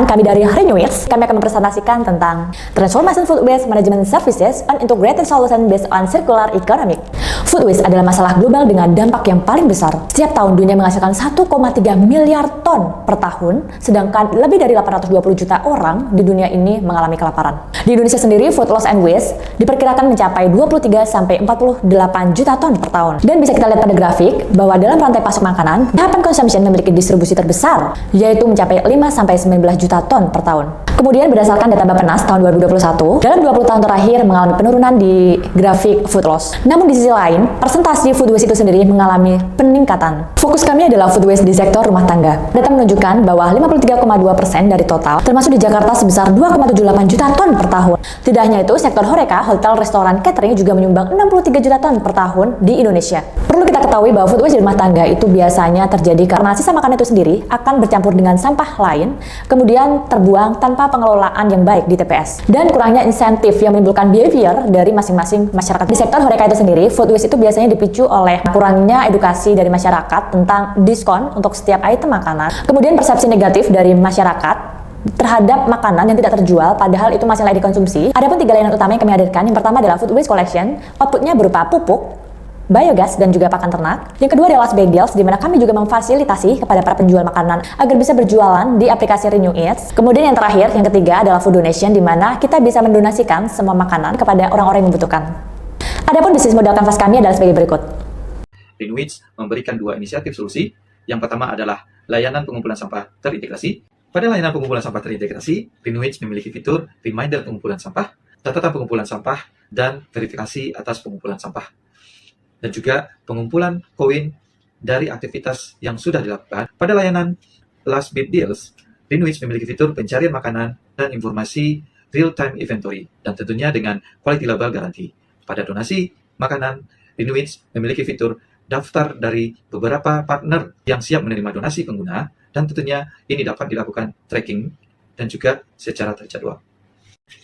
kami dari Renewits, kami akan mempresentasikan tentang Transformation Food Waste Management Services and Integrated Solution Based on Circular Economy. Food waste adalah masalah global dengan dampak yang paling besar. Setiap tahun dunia menghasilkan 1,3 miliar ton per tahun, sedangkan lebih dari 820 juta orang di dunia ini mengalami kelaparan. Di Indonesia sendiri, food loss and waste diperkirakan mencapai 23 sampai 48 juta ton per tahun. Dan bisa kita lihat pada grafik bahwa dalam rantai pasok makanan, tahapan consumption memiliki distribusi terbesar, yaitu mencapai 5 sampai 19 juta ton per tahun. Kemudian berdasarkan data Bappenas tahun 2021, dalam 20 tahun terakhir mengalami penurunan di grafik food loss. Namun di sisi lain, persentase food waste itu sendiri mengalami peningkatan. Fokus kami adalah food waste di sektor rumah tangga. Data menunjukkan bahwa 53,2% dari total, termasuk di Jakarta sebesar 2,78 juta ton per tahun. Tidak hanya itu, sektor horeca, hotel, restoran, catering juga menyumbang 63 juta ton per tahun di Indonesia. Perlu kita ketahui bahwa food waste di rumah tangga itu biasanya terjadi karena sisa makanan itu sendiri akan bercampur dengan sampah lain, kemudian terbuang tanpa pengelolaan yang baik di TPS. Dan kurangnya insentif yang menimbulkan behavior dari masing-masing masyarakat. Di sektor horeca itu sendiri, food waste itu biasanya dipicu oleh kurangnya edukasi dari masyarakat tentang diskon untuk setiap item makanan. Kemudian persepsi negatif dari masyarakat terhadap makanan yang tidak terjual padahal itu masih layak dikonsumsi. Adapun 3 layanan utama yang kami hadirkan, yang pertama adalah food waste collection, outputnya berupa pupuk, biogas, dan juga pakan ternak. Yang kedua adalah last bag deals, di mana kami juga memfasilitasi kepada para penjual makanan agar bisa berjualan di aplikasi Renew Eats. Kemudian yang terakhir, yang ketiga adalah food donation, di mana kita bisa mendonasikan semua makanan kepada orang-orang yang membutuhkan. Adapun bisnis modal kanvas kami adalah sebagai berikut. Renew Eats memberikan 2 inisiatif solusi. Yang pertama adalah layanan pengumpulan sampah terintegrasi. Pada layanan pengumpulan sampah terintegrasi, Renew Eats memiliki fitur reminder pengumpulan sampah, catatan pengumpulan sampah, dan verifikasi atas pengumpulan sampah. Dan juga pengumpulan koin dari aktivitas yang sudah dilakukan. Pada layanan Last Bit Deals, Renew Eats memiliki fitur pencarian makanan dan informasi real-time inventory, dan tentunya dengan quality label garanti. Pada donasi makanan, Renew Eats memiliki fitur daftar dari beberapa partner yang siap menerima donasi pengguna, dan tentunya ini dapat dilakukan tracking dan juga secara terjadwal.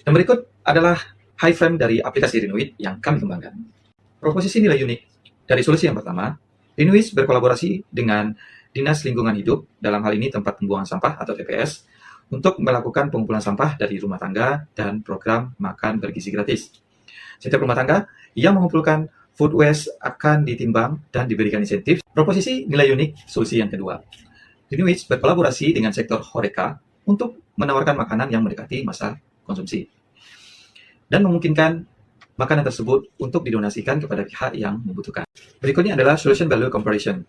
Yang berikut adalah high frame dari aplikasi Renew Eats yang kami kembangkan. Proposisi nilai unik dari solusi yang pertama, Renew Eats berkolaborasi dengan Dinas Lingkungan Hidup, dalam hal ini tempat pembuangan sampah atau TPS, untuk melakukan pengumpulan sampah dari rumah tangga dan program makan bergizi gratis. Setiap rumah tangga yang mengumpulkan food waste akan ditimbang dan diberikan insentif. Proposisi nilai unik solusi yang kedua, Renew Eats berkolaborasi dengan sektor horeca untuk menawarkan makanan yang mendekati masa konsumsi dan memungkinkan makanan tersebut untuk didonasikan kepada pihak yang membutuhkan. Berikutnya adalah Solution Value Comparison.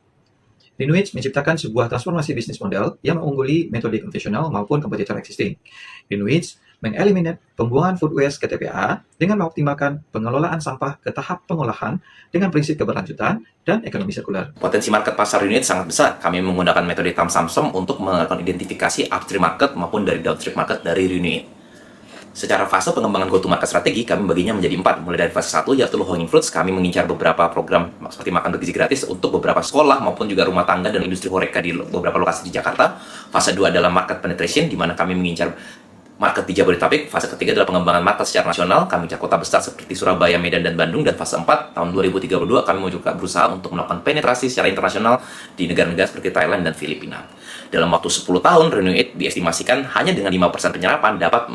Renew Eats menciptakan sebuah transformasi bisnis model yang mengungguli metode konvensional maupun kompetitor existing. Renew Eats mengeliminate pembuangan food waste ke TPA dengan mengoptimalkan pengelolaan sampah ke tahap pengolahan dengan prinsip keberlanjutan dan ekonomi sirkular. Potensi market pasar Renew Eats sangat besar. Kami menggunakan metode Thumb-Sum untuk melakukan identifikasi upstream market maupun dari downstream market dari Renew Eats. Secara fase pengembangan go-to-market strategi, kami baginya menjadi 4. Mulai dari fase 1, yaitu low hanging fruits, kami mengincar beberapa program seperti makan bergizi gratis untuk beberapa sekolah maupun juga rumah tangga dan industri horeca di beberapa lokasi di Jakarta. Fase 2 adalah market penetration, di mana kami mengincar market di Jabodetabek. Fase ketiga adalah pengembangan market secara nasional, kami mengincar kota besar seperti Surabaya, Medan, dan Bandung. Dan fase 4, tahun 2032, kami juga berusaha untuk melakukan penetrasi secara internasional di negara-negara seperti Thailand dan Filipina. Dalam waktu 10 tahun, Renew Eats diestimasikan hanya dengan 5% penyerapan dapat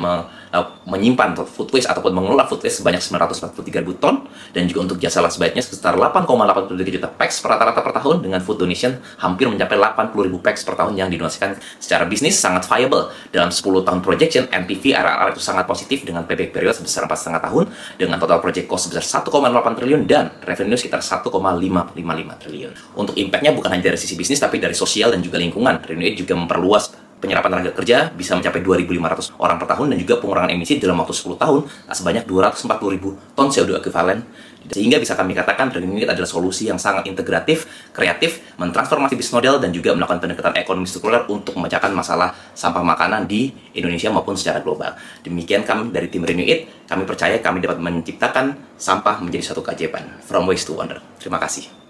menyimpan food waste ataupun mengelola food waste sebanyak 943.000 ton, dan juga untuk jasa last bite-nya sekitar 8,83 juta packs per rata-rata per tahun, dengan food donation hampir mencapai 80.000 packs per tahun yang didonasikan. Secara bisnis sangat viable. Dalam 10 tahun projection, NPV IRR itu sangat positif dengan payback period sebesar 4,5 tahun, dengan total project cost sebesar 1,8 triliun dan revenue sekitar 1,555 triliun. Untuk impact-nya bukan hanya dari sisi bisnis tapi dari sosial dan juga lingkungan. Renew Eats juga memperluas penyerapan tenaga kerja bisa mencapai 2.500 orang per tahun, dan juga pengurangan emisi dalam waktu 10 tahun sebanyak 240.000 ton CO2 ekuivalen. Sehingga bisa kami katakan Renew Eats adalah solusi yang sangat integratif, kreatif, mentransformasi bisnis model, dan juga melakukan pendekatan ekonomi sirkular untuk memecahkan masalah sampah makanan di Indonesia maupun secara global. Demikian kami dari tim Renew Eats, kami percaya kami dapat menciptakan sampah menjadi suatu keajaiban. From waste to wonder. Terima kasih.